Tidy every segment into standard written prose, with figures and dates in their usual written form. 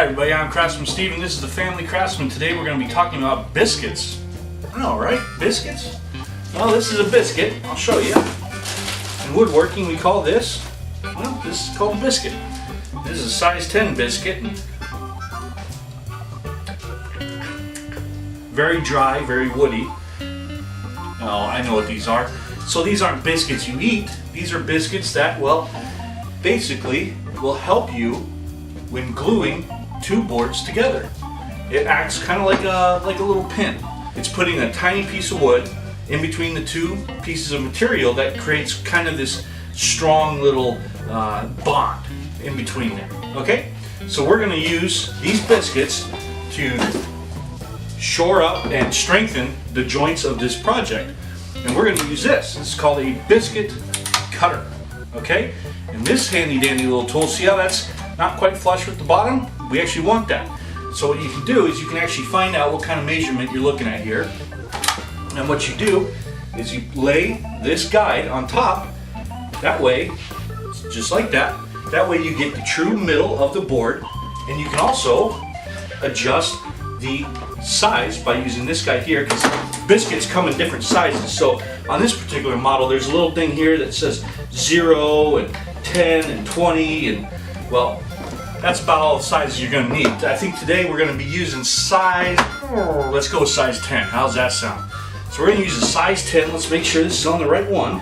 Hi everybody, I'm Craftsman Steve and this is the Family Craftsman. Today we're going to be talking about biscuits. I know, right? Biscuits? Well, this is a biscuit. I'll show you. In woodworking we call this, well, this is called a biscuit. This is a size 10 biscuit. Very dry, very woody. Oh, I know what these are. So these aren't biscuits you eat. These are biscuits that, well, basically will help you when gluing two boards together. It acts kind of like a little pin. It's putting a tiny piece of wood in between the two pieces of material that creates kind of this strong little bond in between there. Okay? So we're going to use these biscuits to shore up and strengthen the joints of this project. And we're going to use this. It's called a biscuit cutter. Okay? And this handy dandy little tool, see how that's not quite flush with the bottom? We actually want that. So what you can do is you can actually find out what kind of measurement you're looking at here. And what you do is you lay this guide on top. That way, just like that, that way you get the true middle of the board. And you can also adjust the size by using this guy here, because biscuits come in different sizes. So on this particular model, there's a little thing here that says 0 and 10 and 20, and well, that's about all the sizes you're going to need. I think today we're going to be using size, let's go with size 10. How's that sound? So we're going to use a size 10. Let's make sure this is on the right one.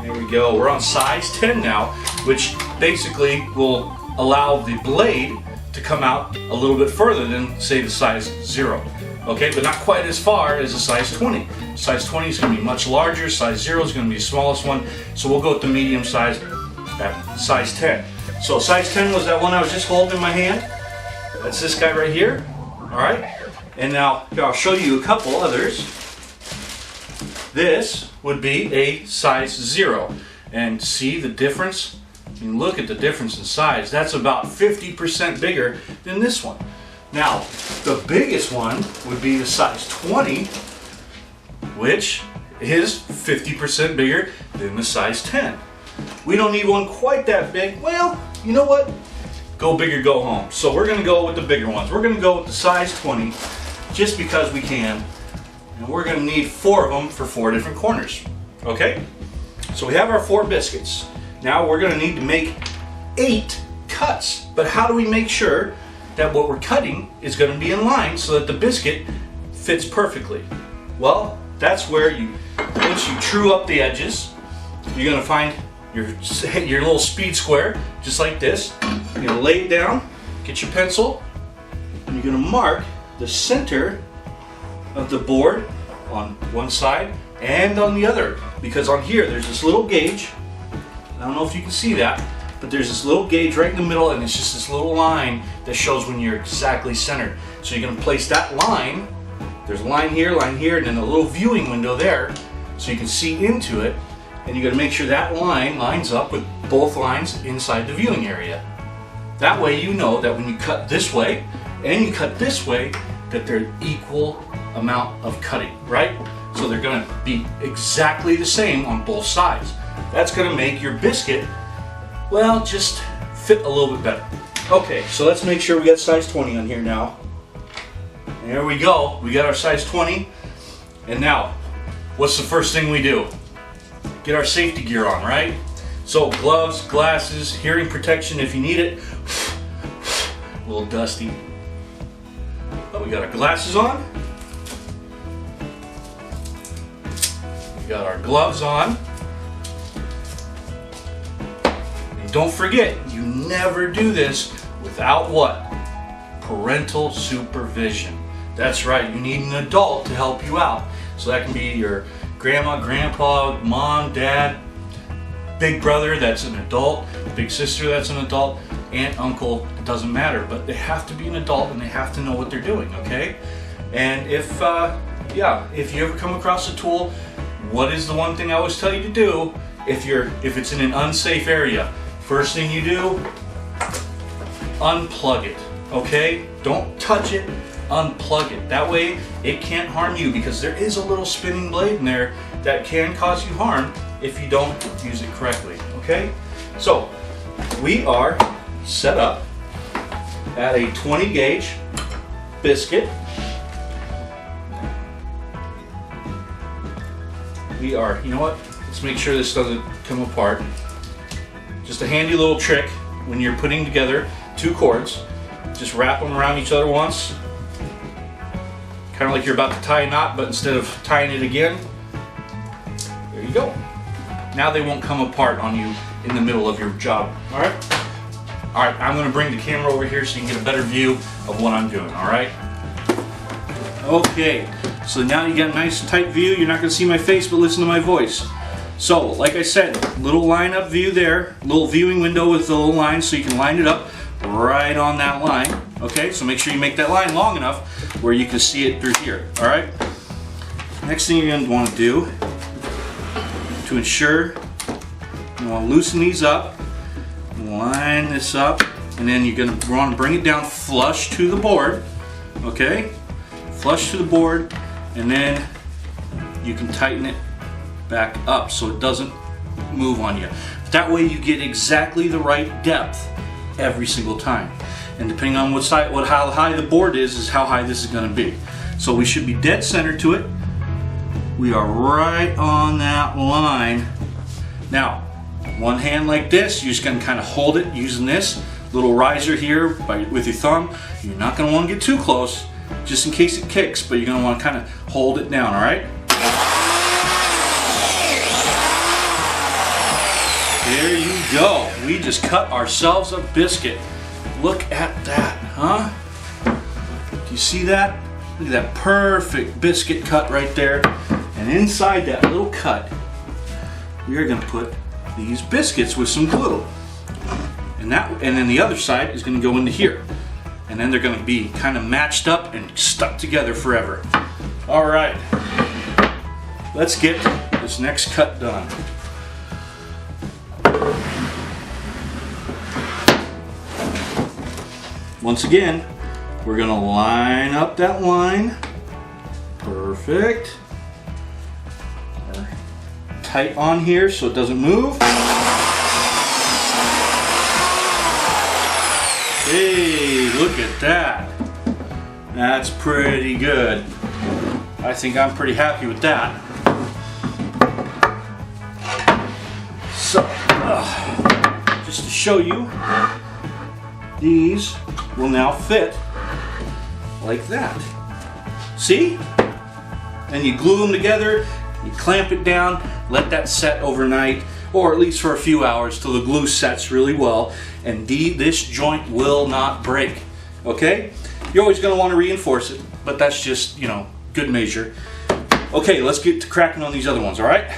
There we go. We're on size 10 now, which basically will allow the blade to come out a little bit further than, say, the size 0. Okay, but not quite as far as a size 20. Size 20 is going to be much larger. Size 0 is going to be the smallest one. So we'll go with the medium size at size 10. So size 10 was that one I was just holding in my hand. That's this guy right here. All right. And now here, I'll show you a couple others. This would be a size 0. And see the difference? I mean, look at the difference in size. That's about 50% bigger than this one. Now, the biggest one would be the size 20, which is 50% bigger than the size 10. We don't need one quite that big. Well, you know what? Go big or go home. So we're going to go with the bigger ones. We're going to go with the size 20 just because we can. And we're going to need 4 of them for 4 different corners. Okay? So we have our 4 biscuits. Now we're going to need to make 8 cuts. But how do we make sure that what we're cutting is going to be in line so that the biscuit fits perfectly? Well, that's where once you true up the edges, you're going to find your little speed square, just like this. You're going to lay it down, get your pencil, and you're going to mark the center of the board on one side and on the other. Because on here, there's this little gauge. I don't know if you can see that, but there's this little gauge right in the middle, and it's just this little line that shows when you're exactly centered. So you're going to place that line. There's a line here, and then a little viewing window there, so you can see into it. And you're going to make sure that line lines up with both lines inside the viewing area. That way you know that when you cut this way and you cut this way, that they're equal amount of cutting, right? So they're going to be exactly the same on both sides. That's going to make your biscuit, well, just fit a little bit better. Okay, so let's make sure we got size 20 on here now. There we go. We got our size 20. And now, what's the first thing we do? Get our safety gear on, right? So gloves, glasses, hearing protection if you need it. A little dusty. But we got our glasses on. We got our gloves on. And don't forget, you never do this without what? Parental supervision. That's right, you need an adult to help you out. So that can be your grandma, grandpa, mom, dad, big brother that's an adult, big sister that's an adult, aunt, uncle, it doesn't matter, but they have to be an adult and they have to know what they're doing, okay? And if you ever come across a tool, what is the one thing I always tell you to do if it's in an unsafe area? First thing you do, unplug it, okay? Don't touch it. Unplug it. That way it can't harm you, because there is a little spinning blade in there that can cause you harm if you don't use it correctly. Okay? So we are set up at a 20 gauge biscuit. We are, you know what? Let's make sure this doesn't come apart. Just a handy little trick when you're putting together two cords. Just wrap them around each other once. Kind of like you're about to tie a knot, but instead of tying it again, there you go. Now they won't come apart on you in the middle of your job. All right? All right, I'm going to bring the camera over here so you can get a better view of what I'm doing, all right? Okay, so now you got a nice tight view. You're not going to see my face, but listen to my voice. So, like I said, little line-up view there, little viewing window with the little line so you can line it up right on that line. Okay, so make sure you make that line long enough where you can see it through here, all right? Next thing you're going to want to do to ensure, you want to loosen these up, line this up, and then you're going to want to bring it down flush to the board, okay? Flush to the board, and then you can tighten it back up so it doesn't move on you. That way you get exactly the right depth every single time. And depending on how high the board is how high this is going to be. So we should be dead center to it. We are right on that line. Now, one hand like this, you're just going to kind of hold it using this little riser here with your thumb. You're not going to want to get too close, just in case it kicks, but you're going to want to kind of hold it down, all right? There you go. We just cut ourselves a biscuit. Look at that, huh? Do you see that? Look at that perfect biscuit cut right there. And inside that little cut, we are going to put these biscuits with some glue. And then the other side is going to go into here. And then they're going to be kind of matched up and stuck together forever. All right. Let's get this next cut done. Once again, we're going to line up that line. Perfect. Tight on here so it doesn't move. Hey, look at that. That's pretty good. I think I'm pretty happy with that. So, just to show you, these will now fit like that. See? And you glue them together, you clamp it down, let that set overnight, or at least for a few hours till the glue sets really well, and this joint will not break. Okay? You're always going to want to reinforce it, but that's just, you know, good measure. Okay, let's get to cracking on these other ones, all right?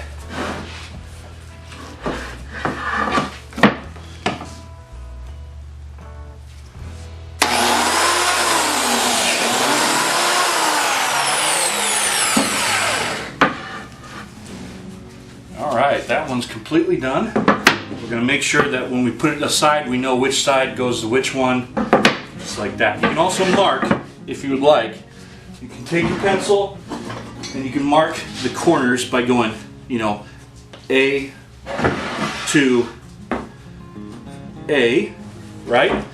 Alright, that one's completely done. We're going to make sure that when we put it aside, we know which side goes to which one. Just like that. You can also mark, if you would like. You can take your pencil and you can mark the corners by going, you know, A to A, right?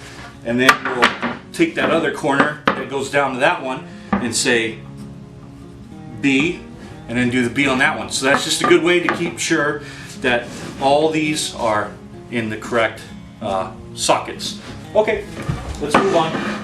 And then we'll take that other corner that goes down to that one and say B, and then do the B on that one. So that's just a good way to keep sure that all these are in the correct sockets. Okay, let's move on.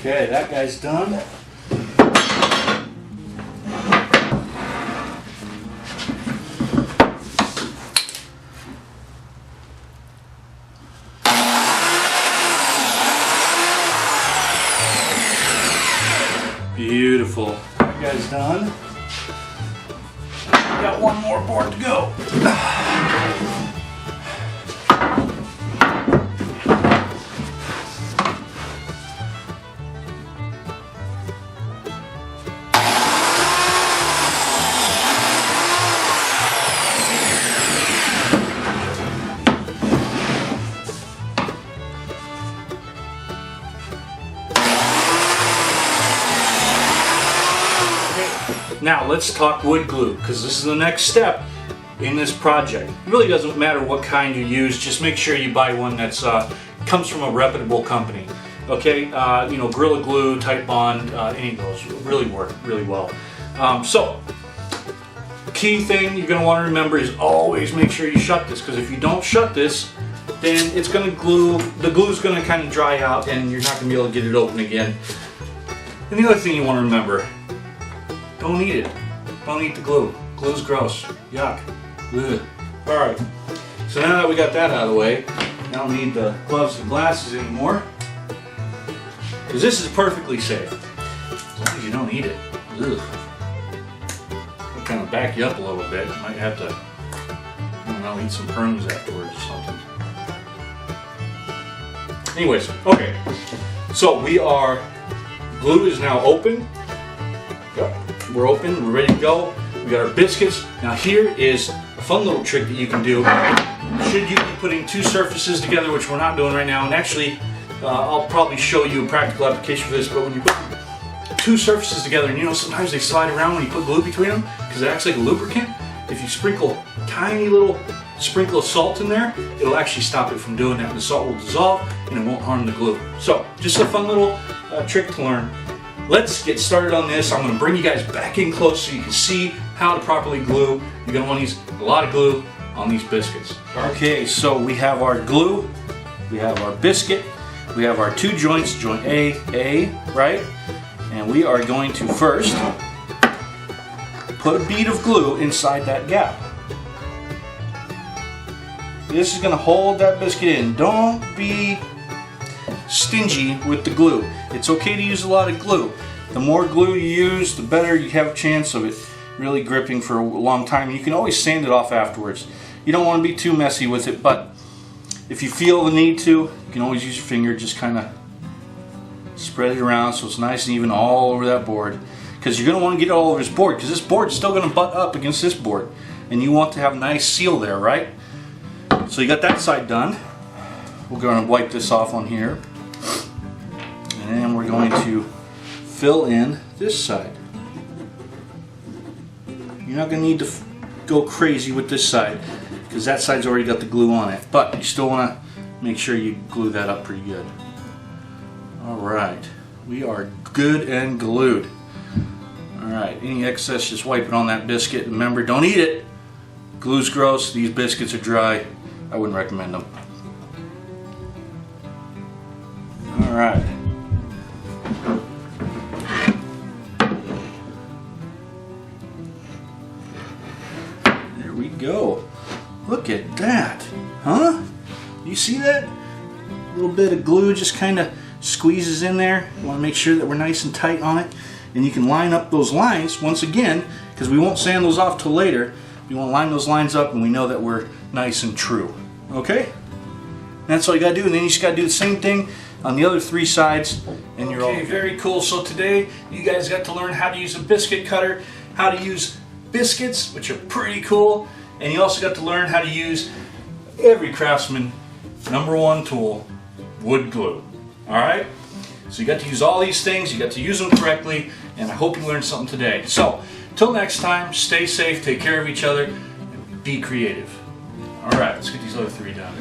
Okay, that guy's done. Beautiful. That guy's done. We got one more board to go. Now let's talk wood glue, because this is the next step in this project. It really doesn't matter what kind you use, just make sure you buy one that's comes from a reputable company. Okay, you know, Gorilla Glue, Type Bond, any of those really work really well. So, key thing you're going to want to remember is always make sure you shut this, because if you don't shut this, then it's going to glue, the glue is going to kind of dry out and you're not going to be able to get it open again. And the other thing you want to remember, don't eat it. Don't eat the glue. Glue's gross. Yuck. Ugh. Alright, so now that we got that out of the way, I don't need the gloves and glasses anymore, because this is perfectly safe. As long as you don't eat it. Ugh. It'll kind of back you up a little bit. You might have to, I don't know, eat some prunes afterwards or something. Anyways, okay. So glue is now open. Yep, we're open, we're ready to go. We got our biscuits. Now here is a fun little trick that you can do. Should you be putting two surfaces together, which we're not doing right now, and actually I'll probably show you a practical application for this, but when you put two surfaces together, and you know sometimes they slide around when you put glue between them because it acts like a lubricant, if you sprinkle a tiny little sprinkle of salt in there, it'll actually stop it from doing that, and the salt will dissolve and it won't harm the glue. So just a fun little trick to learn. Let's get started on this. I'm going to bring you guys back in close so you can see how to properly glue. You're going to want to use a lot of glue on these biscuits. Okay, so we have our glue, we have our biscuit, we have our two joints, joint A, right? And we are going to first put a bead of glue inside that gap. This is going to hold that biscuit in. Don't be stingy with the glue. It's okay to use a lot of glue. The more glue you use, the better you have a chance of it really gripping for a long time. You can always sand it off afterwards. You don't want to be too messy with it, but if you feel the need to, you can always use your finger, just kind of spread it around so it's nice and even all over that board, because you're going to want to get it all over this board, because this board is still going to butt up against this board and you want to have a nice seal there, right? So you got that side done. We're going to wipe this off on here, and then we're going to fill in this side. You're not going to need to go crazy with this side because that side's already got the glue on it, but you still want to make sure you glue that up pretty good. Alright, we are good and glued. Alright, any excess just wipe it on that biscuit. Remember, don't eat it. Glue's gross, these biscuits are dry. I wouldn't recommend them. Alright. There we go. Look at that. Huh? You see that? A little bit of glue just kind of squeezes in there. You want to make sure that we're nice and tight on it. And you can line up those lines once again, because we won't sand those off till later. We want to line those lines up and we know that we're nice and true. Okay? That's all you got to do. And then you just got to do the same thing on the other three sides, and you're all okay. Very cool. So today you guys got to learn how to use a biscuit cutter, how to use biscuits, which are pretty cool, and you also got to learn how to use every craftsman #1 tool, wood glue. Alright? So you got to use all these things, you got to use them correctly, and I hope you learned something today. So, till next time, stay safe, take care of each other, and be creative. Alright, let's get these other three done.